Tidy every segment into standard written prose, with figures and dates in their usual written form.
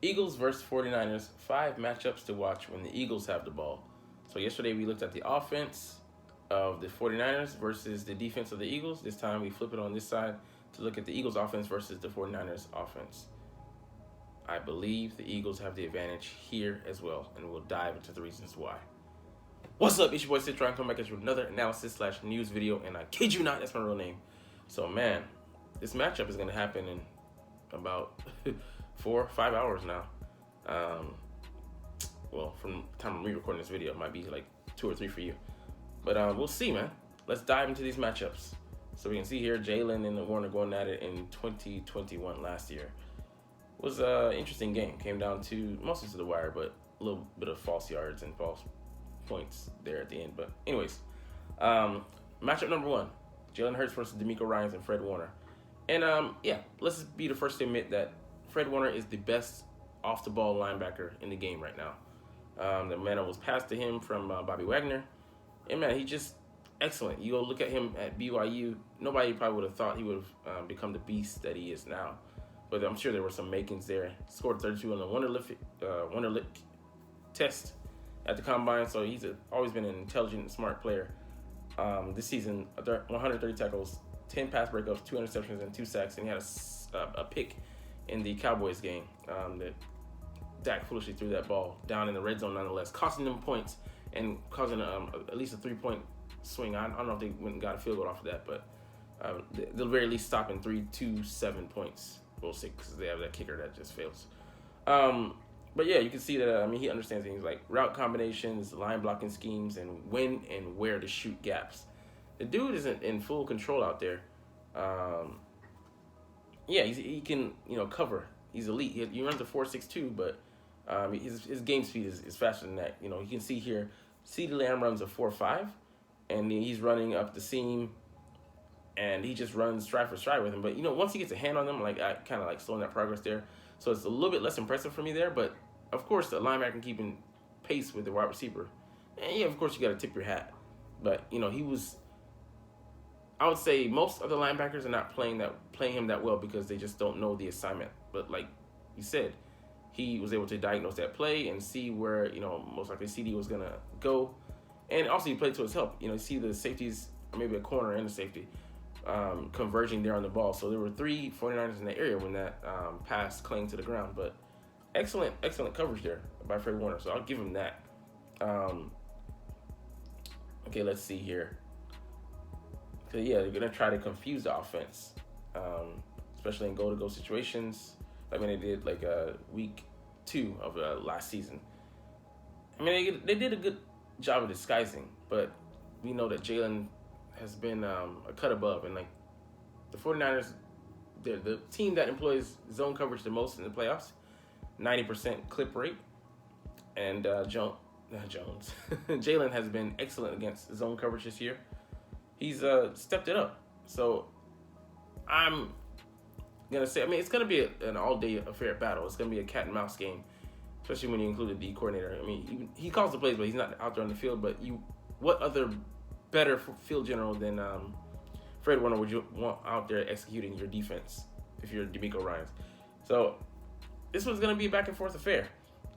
Eagles versus 49ers, 5 matchups to watch when the Eagles have the ball. So yesterday we looked at the offense of the 49ers versus the defense of the Eagles. This time we flip it on this side to look at the Eagles offense versus the 49ers offense. I believe the Eagles have the advantage here as well, and we'll dive into the reasons why. What's up? It's your boy Cintron coming back at you with another analysis/news video, and I kid you not, that's my real name. So man, this matchup is going to happen in about 4 or 5 hours now. Well, from the time I'm re-recording this video, it might be like 2 or 3 for you. But we'll see, man. Let's dive into these matchups. So we can see here, Jalen and Warner going at it in 2021 last year. It was an interesting game. Came down to mostly to the wire, but a little bit of false yards and false points there at the end. But anyways, matchup number 1, Jalen Hurts versus D'Amico Ryans and Fred Warner. And yeah, let's be the first to admit that Fred Warner is the best off-the-ball linebacker in the game right now. The man was passed to him from Bobby Wagner. And man, he's just excellent. You go look at him at BYU, nobody probably would have thought he would have become the beast that he is now. But I'm sure there were some makings there. Scored 32 on the Wonderlic test at the combine, so he's always been an intelligent and smart player. This season, 130 tackles, 10 pass breakups, 2 interceptions, and 2 sacks, and he had a pick in the Cowboys game that Dak foolishly threw that ball down in the red zone nonetheless, costing them points and causing at least a 3-point swing. I don't know if they went and got a field goal off of that, but they'll very least stop in 3-2-7 points. We'll see, because they have that kicker that just fails. But yeah, you can see that, he understands things like route combinations, line blocking schemes, and when and where to shoot gaps. The dude isn't in full control out there. Yeah, he can, cover. He's elite. He runs a 4.62, but his game speed is faster than that. You can see here, CeeDee Lamb runs a 4.5, and he's running up the seam, and he just runs stride for stride with him. But, once he gets a hand on them, I kind of slowing that progress there. So it's a little bit less impressive for me there. But, of course, the linebacker keeping pace with the wide receiver. And, yeah, of course, you got to tip your hat. But, he was, I would say most other linebackers are not playing him that well because they just don't know the assignment. But, like you said, he was able to diagnose that play and see where, most likely CD was going to go. And also he played to his help. You see the safeties, or maybe a corner and a safety, converging there on the ball. So there were 3 49ers in the area when that pass clanged to the ground. But excellent coverage there by Fred Warner. So I'll give him that. Okay, let's see here. So yeah, they're going to try to confuse the offense, especially in goal-to-goal situations, like when they did week 2 of last season. They did a good job of disguising, but we know that Jalen has been a cut above, and the 49ers, they're the team that employs zone coverage the most in the playoffs, 90% clip rate, and Jalen has been excellent against zone coverage this year. He's stepped it up, so I'm gonna say, it's gonna be an all-day affair battle. It's gonna be a cat and mouse game, especially when you include the D coordinator. He calls the plays, but he's not out there on the field. But what other better field general than Fred Warner would you want out there executing your defense if you're D'Amico Ryans? So this one's going to be a back and forth affair.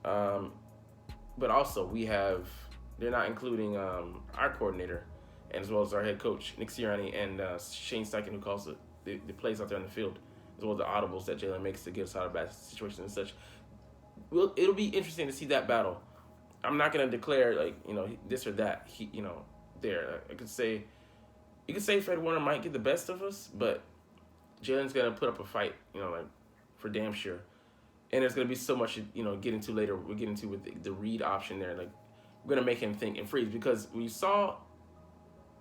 But also they're not including our coordinator, and as well as our head coach, Nick Sirianni, and Shane Steichen, who calls the plays out there on the field, as well as the audibles that Jalen makes to get us out of bad situations and such. It'll be interesting to see that battle. I'm not going to declare, this or that, there. I could say, you could say Fred Warner might get the best of us, but Jalen's going to put up a fight, for damn sure. And there's going to be so much, get into later. We'll get into with the read option there. We're going to make him think and freeze, because we saw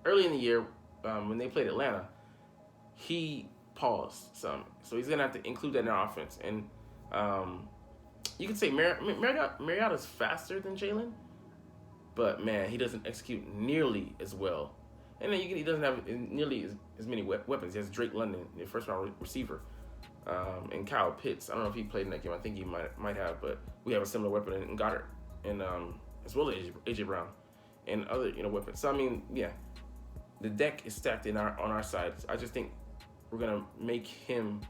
early in the year when they played Atlanta, he paused some. So he's going to have to include that in our offense. And you could say Mariota's faster than Jalen, but man, he doesn't execute nearly as well. And then he doesn't have nearly as many weapons. He has Drake London, the first-round receiver, and Kyle Pitts. I don't know if he played in that game. I think he might have, but we have a similar weapon in Goddard, and as well as AJ Brown, and other weapons. So yeah, the deck is stacked on our side. I just think we're gonna make him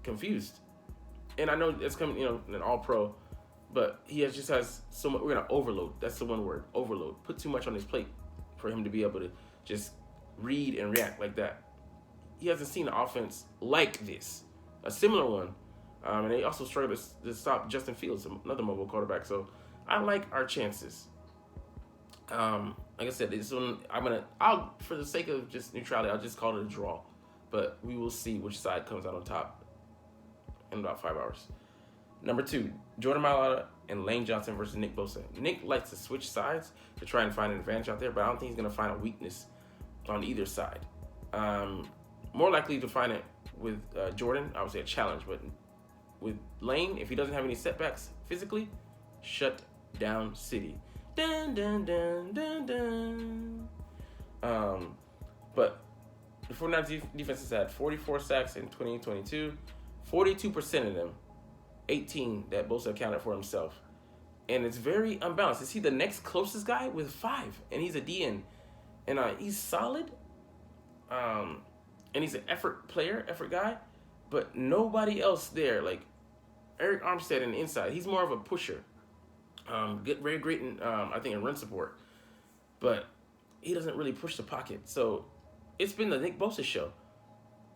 confused. And I know it's coming, an all pro, but just has so much. We're gonna overload. That's the one word, overload. Put too much on his plate for him to be able to just read and react like that. He hasn't seen an offense like this, a similar one. And they also struggled to stop Justin Fields, another mobile quarterback. So I like our chances. Like I said, this one I'll for the sake of just neutrality, I'll just call it a draw. But we will see which side comes out on top in about 5 hours. Number 2, Jordan Mailata and Lane Johnson versus Nick Bosa. Nick likes to switch sides to try and find an advantage out there, but I don't think he's going to find a weakness on either side. More likely to find it with Jordan, I would say a challenge, but with Lane, if he doesn't have any setbacks physically, shut down city. Dun, dun, dun, dun, dun. But the 49ers defense has had 44 sacks in 2022, 42% of them, 18 that Bosa accounted for himself. And it's very unbalanced. Is he the next closest guy with 5? And he's a DN. And he's solid. And he's an effort guy. But nobody else there. Like Eric Armstead on the inside. He's more of a pusher. Very great in, I think, in run support. But he doesn't really push the pocket. So it's been the Nick Bosa show.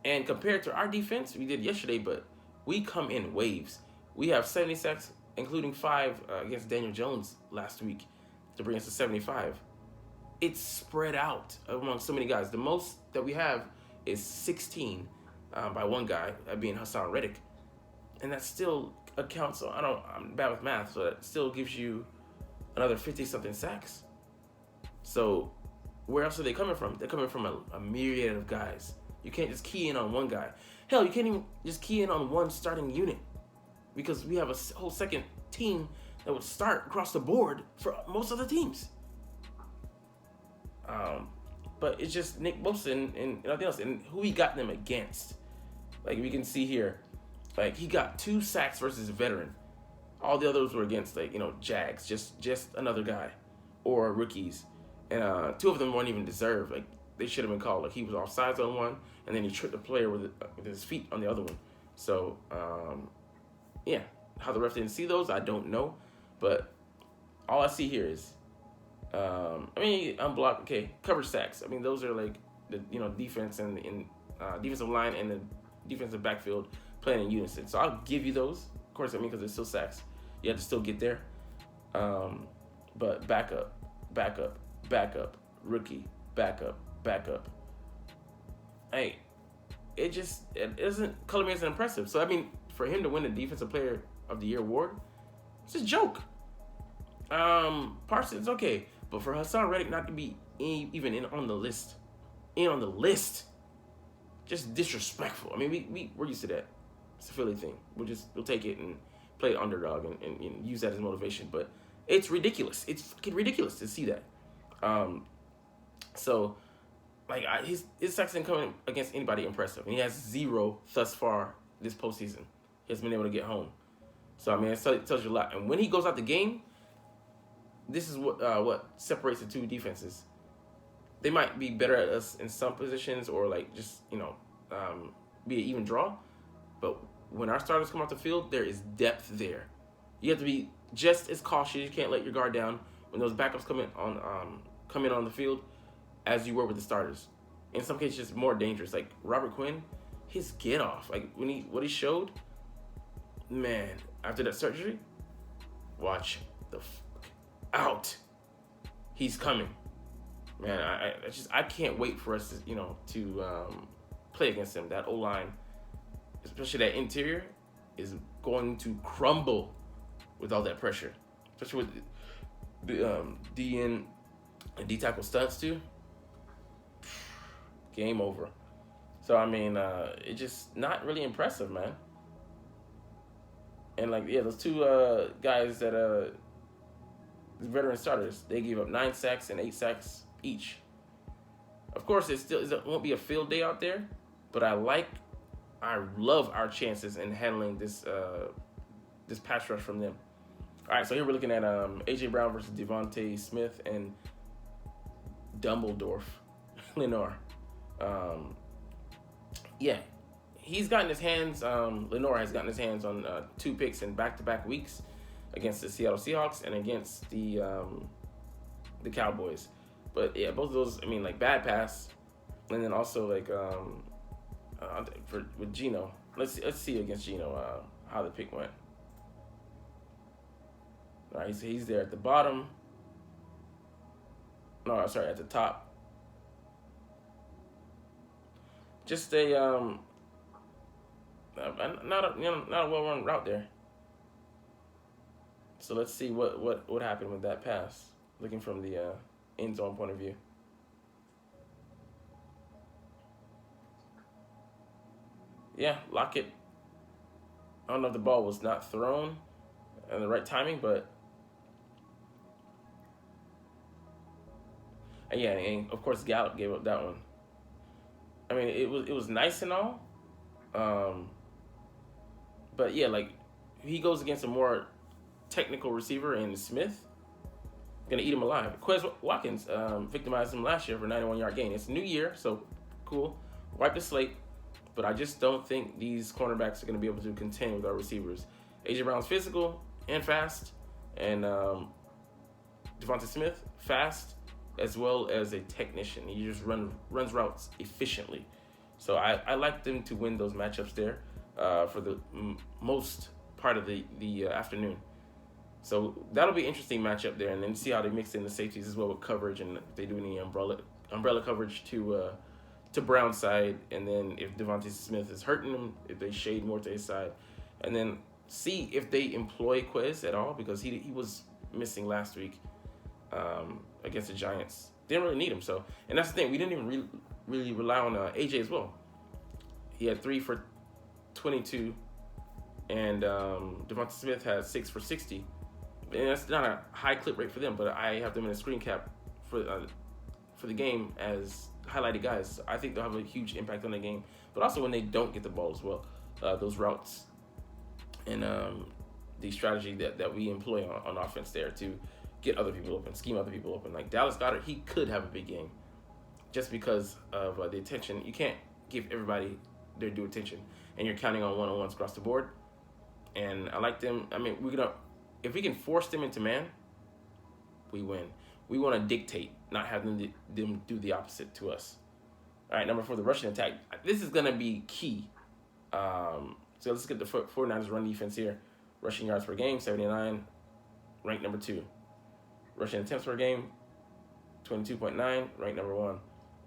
And compared to our defense, we did yesterday, but we come in waves. We have 70 sacks, including 5 against Daniel Jones last week to bring us to 75. It's spread out among so many guys. The most that we have is 16 by one guy, that being Hassan Reddick. And that still accounts, so I'm bad with math, so that still gives you another 50-something sacks. So where else are they coming from? They're coming from a myriad of guys. You can't just key in on one guy. Hell, you can't even just key in on one starting unit because we have a whole second team that would start across the board for most of the teams. But it's just Nick Bosa and nothing else. And who he got them against. Like we can see here, like he got 2 sacks versus a veteran. All the others were against Jags, just another guy or rookies. And 2 of them weren't even deserved. Like they should have been called. Like he was offsides on one, and then he tripped the player with his feet on the other one. So yeah, how the ref didn't see those, I don't know. But all I see here is, unblocked. Okay, coverage sacks. I mean, those are like the defense and defensive line and the defensive backfield playing in unison. So I'll give you those. Of course, because it's still sacks. You have to still get there. But backup, rookie, backup. Hey, it isn't, color me isn't impressive. So, I mean, for him to win the Defensive Player of the Year award, it's a joke. Parsons, okay. But for Hassan Reddick not to be even in on the list, just disrespectful. I mean, we're used to that. It's a Philly thing. We'll take it and play underdog and use that as motivation. But it's ridiculous. It's fucking ridiculous to see that. So, like, his sacks didn't come against anybody impressive. And he has 0 thus far this postseason. He hasn't been able to get home. So, I mean, it tells you a lot. And when he goes out the game, this is what separates the 2 defenses. They might be better at us in some positions or, like, just, be an even draw. But when our starters come off the field, there is depth there. You have to be just as cautious. You can't let your guard down when those backups come in on the field as you were with the starters. In some cases, just more dangerous. Like Robert Quinn, his get off, like what he showed, man. After that surgery, watch the out. He's coming, man. I can't wait for us to play against him. That O-line, especially that interior, is going to crumble with all that pressure, especially with the DN and D-tackle stunts too. Game over. So, I mean, it's just not really impressive, man. And, like, yeah, those 2 guys that, veteran starters, they gave up 9 sacks and 8 sacks each. Of course, it won't be a field day out there, but I love our chances in handling this pass rush from them. All right, so here we're looking at A.J. Brown versus Devontae Smith and Dumbledore Lenore. Yeah, he's gotten his hands. Lenore has gotten his hands on 2 picks in back-to-back weeks against the Seattle Seahawks and against the Cowboys. But yeah, both of those, I mean, like bad pass, and then also like with Geno. Let's see against Geno how the pick went. All right, so he's there at the bottom. No, sorry, at the top. Just a not a well-run route there. So let's see what happened with that pass. Looking from the end zone point of view. Yeah, Lockett. I don't know if the ball was not thrown in the right timing, but yeah, and of course Gallup gave up that one. I mean, it was nice and all, but yeah, like he goes against a more technical receiver in Smith, gonna eat him alive. Quez Watkins victimized him last year for a 91-yard gain. It's a new year, so cool. Wipe the slate, but I just don't think these cornerbacks are gonna be able to contend with our receivers. AJ Brown's physical and fast, and Devonta Smith fast, as well as a technician. He just runs routes efficiently. So I like them to win those matchups there for the most part of the afternoon. So that'll be an interesting matchup there, and then see how they mix in the safeties as well with coverage, and if they do any umbrella coverage to Brown's side, and then if Devonta Smith is hurting them, if they shade more to his side, and then see if they employ Quez at all, because he was missing last week against the Giants. Didn't really need him, so, and that's the thing, we didn't even really rely on AJ as well. He had 3 for 22, and Devonta Smith had 6 for 60. And that's not a high clip rate for them, but I have them in a screen cap for the game as highlighted guys. I think they'll have a huge impact on the game, but also when they don't get the ball as well. Those routes and the strategy that we employ on offense there to get other people open, scheme other people open. Like Dallas Goedert, he could have a big game just because of the attention. You can't give everybody their due attention, and you're counting on one-on-ones across the board. And I like them. I mean, if we can force them into man, we win. We want to dictate, not have them do the opposite to us. All right, number 4, the rushing attack. This is going to be key. So let's get the 49ers run defense here. Rushing yards per game, 79, ranked number 2. Rushing attempts per game, 22.9, ranked number 1.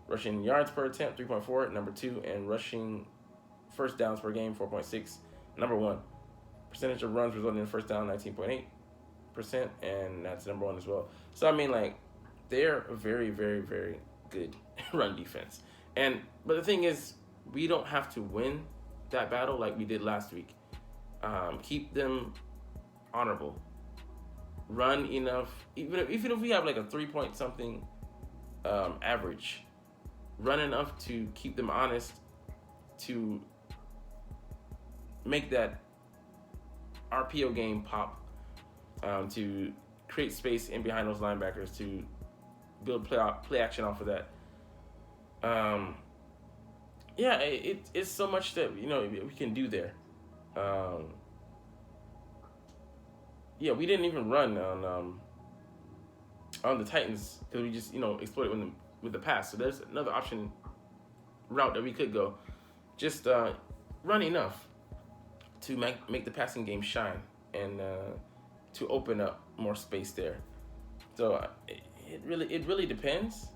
Rushing yards per attempt, 3.4, number 2. And rushing first downs per game, 4.6, number 1. Percentage of runs resulting in first down, 19.8%, and that's number 1 as well. So, I mean, like, they're a very, very, very good run defense. But the thing is, we don't have to win that battle like we did last week. Keep them honorable. Run enough, even if we have like a 3-point-something average, run enough to keep them honest, to make that RPO game pop, to create space in behind those linebackers, to build play action off of that. Yeah, it's so much that we can do there. Yeah, we didn't even run on the Titans because we just exploited with the pass. So there's another option route that we could go. Just run enough to make the passing game shine and to open up more space there. So it really depends.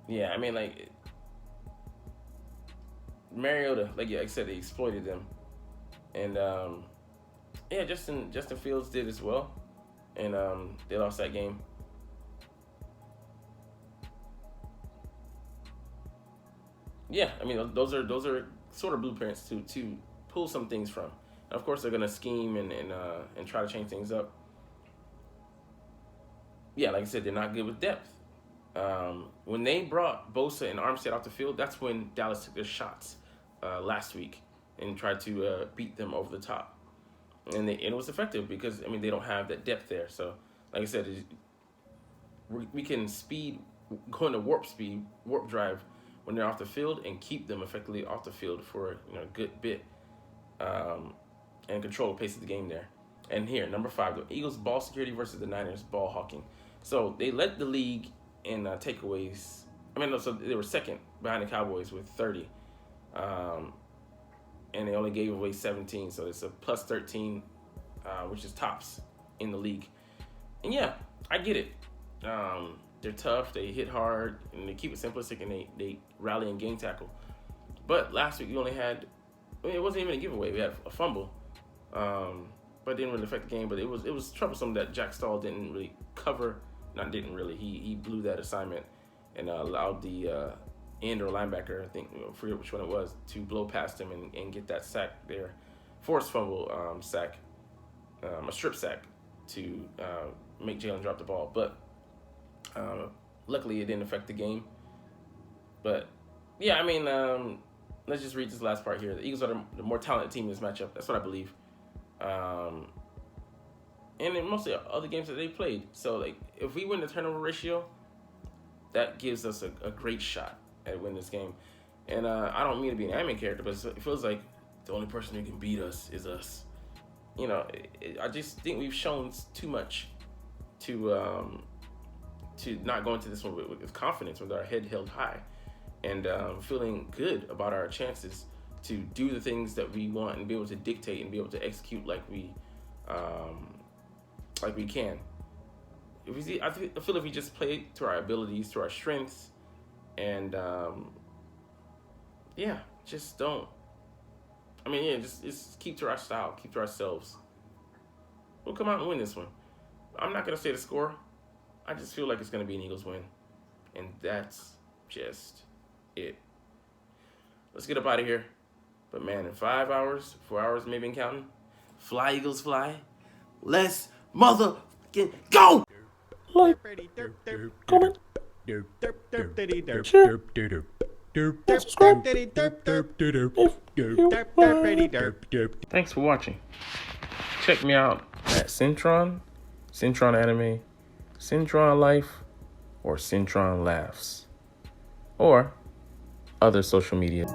Yeah, I mean, like Mariota, like I said, they exploited them, and yeah, Justin Fields did as well, and they lost that game. Yeah, I mean those are sort of blueprints to pull some things from. And of course, they're gonna scheme and try to change things up. Yeah, like I said, they're not good with depth. When they brought Bosa and Armstead off the field, that's when Dallas took their shots last week and tried to beat them over the top, and it was effective because they don't have that depth there. So, like I said, we can speed go into warp drive when they're off the field, and keep them effectively off the field for a good bit, and control the pace of the game there. And here, number 5, the Eagles ball security versus the Niners ball hawking. So they led the league in takeaways. So they were second behind the Cowboys with 30, and they only gave away 17. So it's a plus 13, which is tops in the league. And yeah, I get it. They're tough, they hit hard, and they keep it simplistic, and they rally and game tackle. But last week we only had, it wasn't even a giveaway. We had a fumble, but it didn't really affect the game. But it was troublesome that Jack Stahl didn't really cover. He blew that assignment and allowed the end or linebacker, I forget which one it was, to blow past him and get that sack there, forced fumble sack, a strip sack to make Jalen drop the ball. But luckily it didn't affect the game. But yeah, let's just read this last part here. The Eagles are the more talented team in this matchup. That's what I believe. And in most of the other games that they played. So if we win the turnover ratio, that gives us a great shot at winning this game. And I don't mean to be an anime character, but it feels like the only person who can beat us is us. I just think we've shown too much to not go into this one with confidence, with our head held high, and feeling good about our chances to do the things that we want and be able to dictate and be able to execute like we can. I feel if we just play to our abilities, to our strengths, and just don't. Just keep to our style, keep to ourselves. We'll come out and win this one. I'm not gonna say the score. I just feel like it's gonna be an Eagles win, and that's just it. Let's get up out of here. But man, in 5 hours, 4 hours, maybe in counting. Fly, Eagles, fly. Let's motherfucking go! Like, comment, share, subscribe if you want. Thanks for watching. Check me out at Cintron, Cintron Anime, Cintron Life, or Cintron Laughs, or other social media.